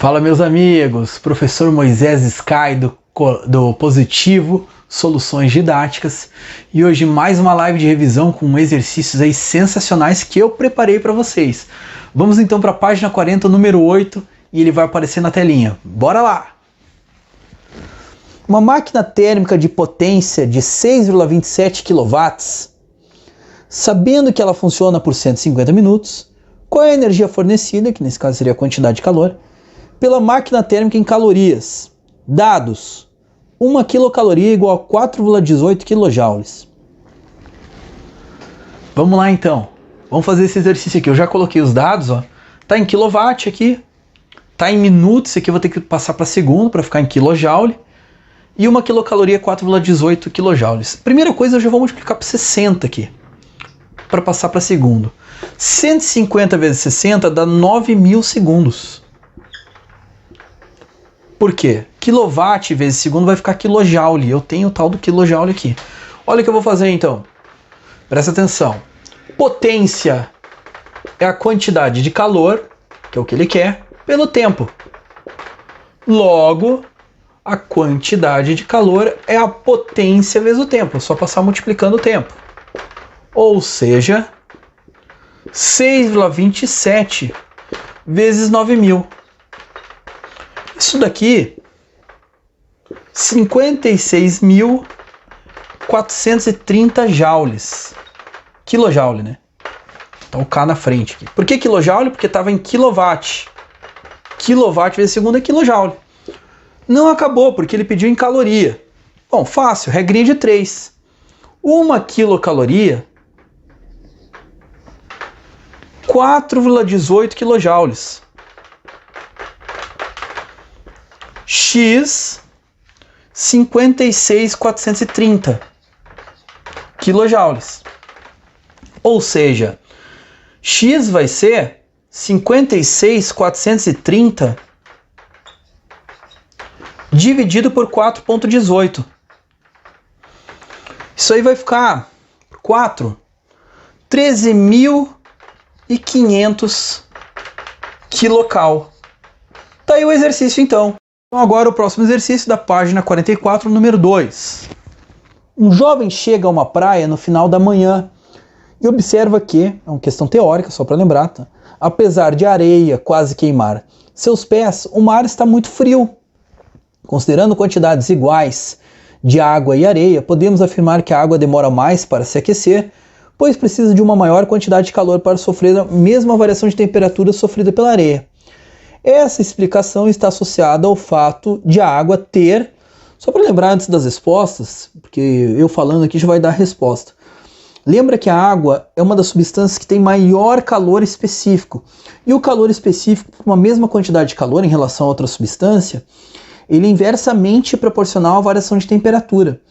Fala, meus amigos, professor Moisés Sky do Positivo Soluções Didáticas, e hoje mais uma live de revisão com exercícios aí sensacionais que eu preparei para vocês. Vamos então para a página 40, número 8, e ele vai aparecer na telinha. Bora lá! Uma máquina térmica de potência de 6,27 kW, sabendo que ela funciona por 150 minutos, qual é a energia fornecida, que nesse caso seria a quantidade de calor, pela máquina térmica em calorias? Dados: 1 quilocaloria igual a 4,18 kJ. Vamos lá então, vamos fazer esse exercício aqui. Eu já coloquei os dados, ó. Tá em kilowatt aqui, tá em minutos, aqui eu vou ter que passar para segundo para ficar em kilojoule. E 1 quilocaloria 4,18 kJ. Primeira coisa, eu já vou multiplicar por 60 aqui, para passar para segundo. 150 vezes 60 dá 9.000 segundos. Por quê? Kilowatt vezes segundo vai ficar kilojoule. Eu tenho o tal do kilojoule aqui. Olha o que eu vou fazer então. Presta atenção. Potência é a quantidade de calor, que é o que ele quer, pelo tempo. Logo, a quantidade de calor é a potência vezes o tempo. É só passar multiplicando o tempo. Ou seja, 6,27 vezes 9.000. Isso daqui, 56.430 joules. Kilojoule, né? Então o K na frente aqui. Por que kilojoule? Porque estava em kilowatt. Kilowatt vezes segundo é kilojoule. Não acabou, porque ele pediu em caloria. Bom, fácil, regrinha de 3. 1 quilocaloria, 4,18 quilojoules. X, 56.430 quilojoules. Ou seja, X vai ser 56.430 dividido por 4,18. Isso aí vai ficar 4, 13.500 quilocal. Tá aí o exercício então. Então agora o próximo exercício da página 44, número 2. Um jovem chega a uma praia no final da manhã e observa que, é uma questão teórica, só para lembrar, tá? Apesar de a areia quase queimar seus pés, o mar está muito frio. Considerando quantidades iguais de água e areia, podemos afirmar que a água demora mais para se aquecer, pois precisa de uma maior quantidade de calor para sofrer a mesma variação de temperatura sofrida pela areia. Essa explicação está associada ao fato de a água ter, só para lembrar antes das respostas, porque eu falando aqui já vai dar a resposta. Lembra que a água é uma das substâncias que tem maior calor específico. E o calor específico, por uma mesma quantidade de calor em relação a outra substância, ele é inversamente proporcional à variação de temperatura.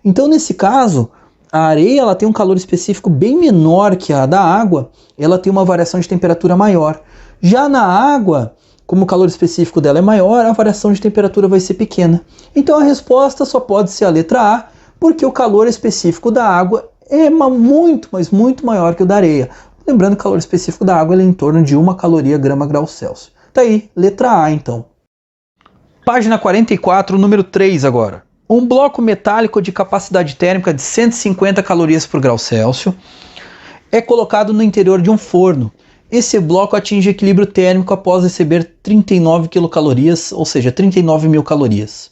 Então, nesse caso, a areia ela tem um calor específico bem menor que a da água, ela tem uma variação de temperatura maior. Já na água, como o calor específico dela é maior, a variação de temperatura vai ser pequena. Então a resposta só pode ser a letra A, porque o calor específico da água é muito, mas muito maior que o da areia. Lembrando que o calor específico da água é em torno de 1 caloria grama grau Celsius. Tá aí, letra A então. Página 44, número 3 agora. Um bloco metálico de capacidade térmica de 150 calorias por grau Celsius é colocado no interior de um forno. Esse bloco atinge equilíbrio térmico após receber 39 quilocalorias, ou seja, 39.000 calorias.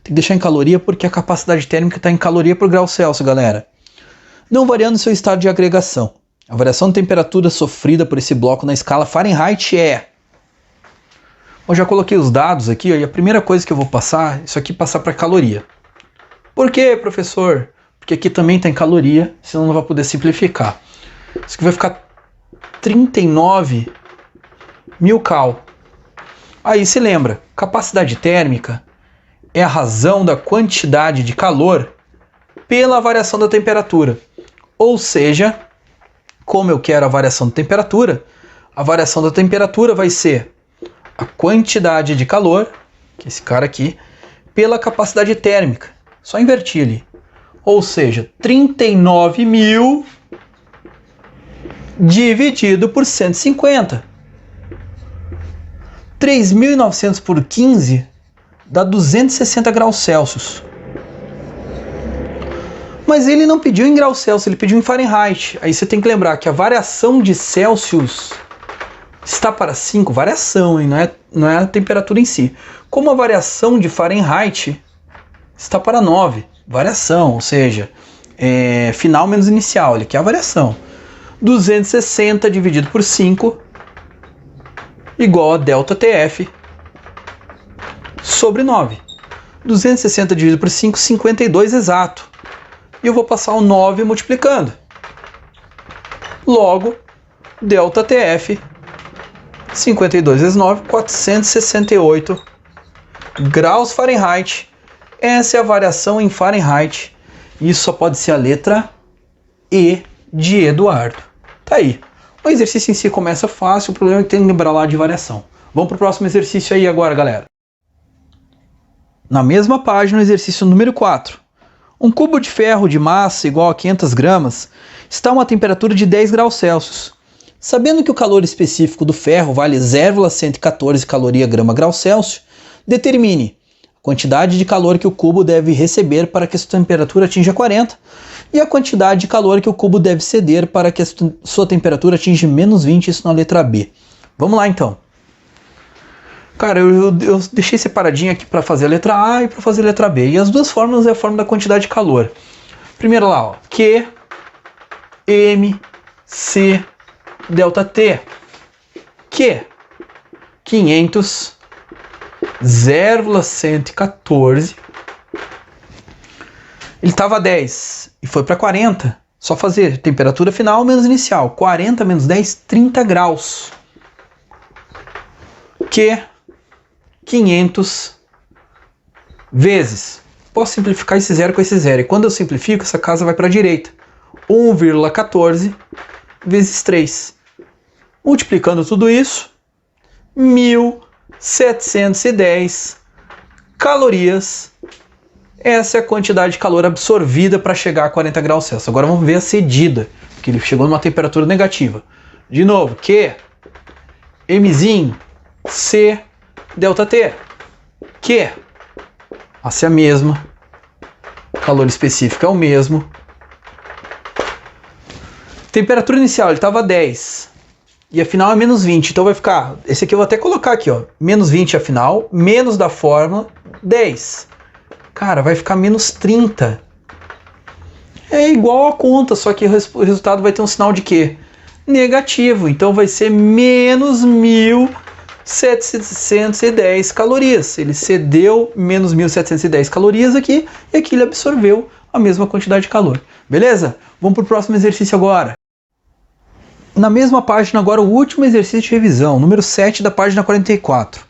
Tem que deixar em caloria porque a capacidade térmica está em caloria por grau Celsius, galera. Não variando seu estado de agregação. A variação de temperatura sofrida por esse bloco na escala Fahrenheit é... Eu já coloquei os dados aqui, ó, e a primeira coisa que eu vou passar, isso aqui passar para caloria. Por quê, professor? Porque aqui também está em caloria, senão não vai poder simplificar. Isso aqui vai ficar 39.000 cal. Aí se lembra, capacidade térmica é a razão da quantidade de calor pela variação da temperatura. Ou seja, como eu quero a variação da temperatura vai ser a quantidade de calor, que é esse cara aqui, pela capacidade térmica. Só invertir ali. Ou seja, 39.000 dividido por 150. 3.900 por 15 dá 260 graus Celsius. Mas ele não pediu em graus Celsius, ele pediu em Fahrenheit. Aí você tem que lembrar que a variação de Celsius está para 5, variação, hein? Não é a temperatura em si. Como a variação de Fahrenheit está para 9, variação, ou seja, final menos inicial, ele quer a variação. 260 dividido por 5 igual a ΔTF sobre 9. 260 dividido por 5, 52 exato. E eu vou passar o 9 multiplicando. Logo, ΔTF, 52 vezes 9, 468 graus Fahrenheit. Essa é a variação em Fahrenheit. Isso só pode ser a letra E de Eduardo. Tá aí. O exercício em si começa fácil, o problema é que tem que lembrar lá de variação. Vamos para o próximo exercício aí agora, galera. Na mesma página, o exercício número 4. Um cubo de ferro de massa igual a 500 gramas está a uma temperatura de 10 graus Celsius. Sabendo que o calor específico do ferro vale 0,114 caloria grama grau Celsius, determine a quantidade de calor que o cubo deve receber para que sua temperatura atinja 40 e a quantidade de calor que o cubo deve ceder para que sua temperatura atinja menos 20, isso na letra B. Vamos lá então. Cara, eu deixei separadinho aqui para fazer a letra A e para fazer a letra B. E as duas fórmulas é a fórmula da quantidade de calor. Primeiro lá, ó, Q, M, C, ΔT. Q, 500, 0,114. Ele estava 10 e foi para 40. Só fazer temperatura final menos inicial. 40 menos 10, 30 graus. Q, 500 vezes. Posso simplificar esse zero com esse zero. E quando eu simplifico, essa casa vai para a direita. 1,14 vezes 3. Multiplicando tudo isso, 1.710 calorias. Essa é a quantidade de calor absorvida para chegar a 40 graus Celsius. Agora vamos ver a cedida, que ele chegou numa temperatura negativa. De novo, Q, Mzinho, C, ΔT. Q, essa é a mesma. Calor específico é o mesmo. Temperatura inicial, ele estava 10. E a final é menos 20. Então vai ficar... Esse aqui eu vou até colocar aqui, ó. Menos 20 a final, menos da fórmula, 10. Cara, vai ficar menos 30. É igual a conta, só que o resultado vai ter um sinal de quê? Negativo. Então vai ser menos 1.710 calorias. Ele cedeu menos 1.710 calorias aqui e aqui ele absorveu a mesma quantidade de calor. Beleza? Vamos para o próximo exercício agora. Na mesma página agora o último exercício de revisão, número 7 da página 44.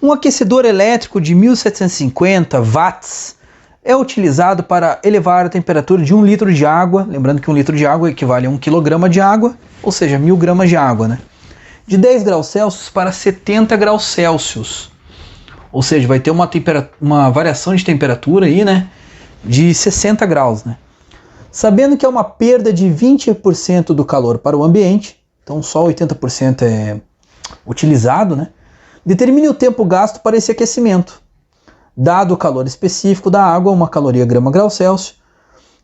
Um aquecedor elétrico de 1750 watts é utilizado para elevar a temperatura de 1 litro de água, lembrando que 1 litro de água equivale a 1 kg de água, ou seja, 1.000 gramas de água, né? De 10 graus Celsius para 70 graus Celsius. Ou seja, vai ter uma variação de temperatura aí, né? De 60 graus, né? Sabendo que é uma perda de 20% do calor para o ambiente, então só 80% é utilizado, né? Determine o tempo gasto para esse aquecimento. Dado o calor específico da água, 1 caloria grama grau Celsius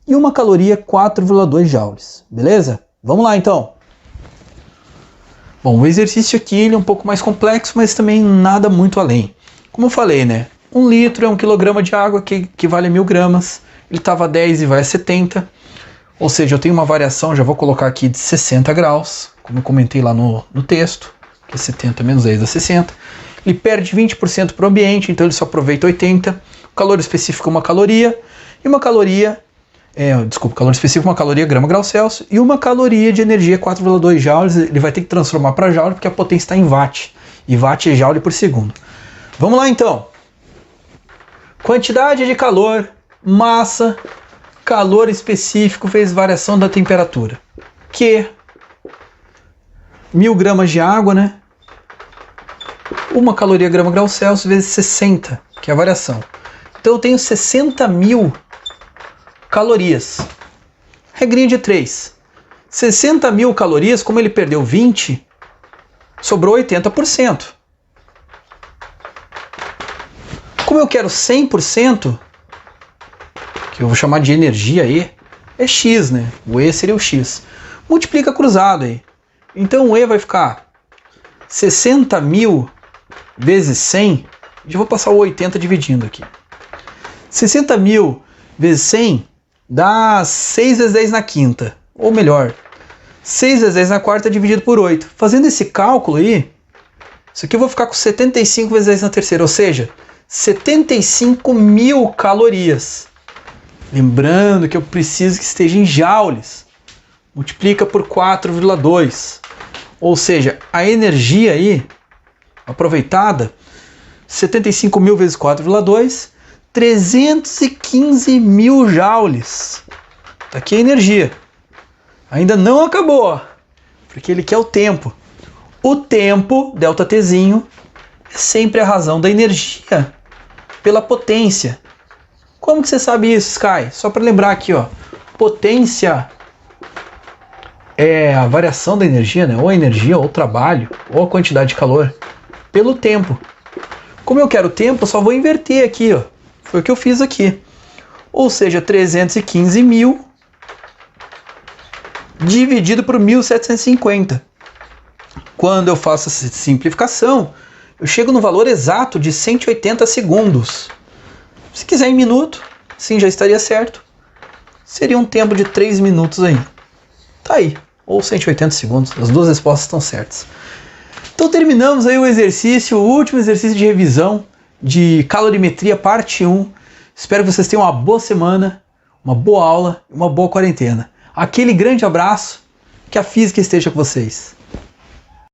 e 1 caloria 4,2 joules. Beleza? Vamos lá então. Bom, o exercício aqui ele é um pouco mais complexo, mas também nada muito além. Como eu falei, né? 1 litro é 1 quilograma de água, que equivale a 1.000 gramas. Ele estava a 10 e vai a 70. Ou seja, eu tenho uma variação, já vou colocar aqui de 60 graus, como eu comentei lá no texto, que é 70 menos 10 dá 60. Ele perde 20% para o ambiente, então ele só aproveita 80. O calor específico é 1 caloria, e 1 caloria... calor específico 1 caloria grama grau Celsius, e 1 caloria de energia 4,2 joules, ele vai ter que transformar para joule, porque a potência está em watt, e watt é joule por segundo. Vamos lá então. Quantidade de calor, massa, calor específico vezes variação da temperatura. Q, 1.000 gramas de água, né? 1 caloria grama grau Celsius vezes 60, que é a variação. Então eu tenho 60.000 calorias. Regrinha de 3. 60.000 calorias, como ele perdeu 20, sobrou 80%. Como eu quero 100%, que eu vou chamar de energia E, é X, né? O E seria o X. Multiplica cruzado aí. Então o E vai ficar 60.000 vezes 100. Já vou passar o 80 dividindo aqui. 60.000 vezes 100 dá 6 vezes 10 na quinta. Ou melhor, 6 vezes 10 na quarta dividido por 8. Fazendo esse cálculo aí, isso aqui eu vou ficar com 75 vezes 10 na terceira, ou seja, 75.000 calorias. Lembrando que eu preciso que esteja em joules. Multiplica por 4,2. Ou seja, a energia aí, aproveitada, 75.000 vezes 4,2, 315.000 joules. Tá aqui a energia. Ainda não acabou, porque ele quer o tempo. O tempo, ΔTzinho, é sempre a razão da energia pela potência. Como que você sabe isso, Sky? Só para lembrar aqui, ó. Potência é a variação da energia, né? Ou a energia, ou o trabalho, ou a quantidade de calor, pelo tempo. Como eu quero tempo, eu só vou inverter aqui, ó. Foi o que eu fiz aqui. Ou seja, 315.000 dividido por 1.750. Quando eu faço essa simplificação, eu chego no valor exato de 180 segundos. Se quiser em minuto, sim, já estaria certo. Seria um tempo de 3 minutos aí. Tá aí. Ou 180 segundos. As duas respostas estão certas. Então terminamos aí o exercício, o último exercício de revisão de calorimetria, parte 1. Espero que vocês tenham uma boa semana, uma boa aula e uma boa quarentena. Aquele grande abraço, que a física esteja com vocês.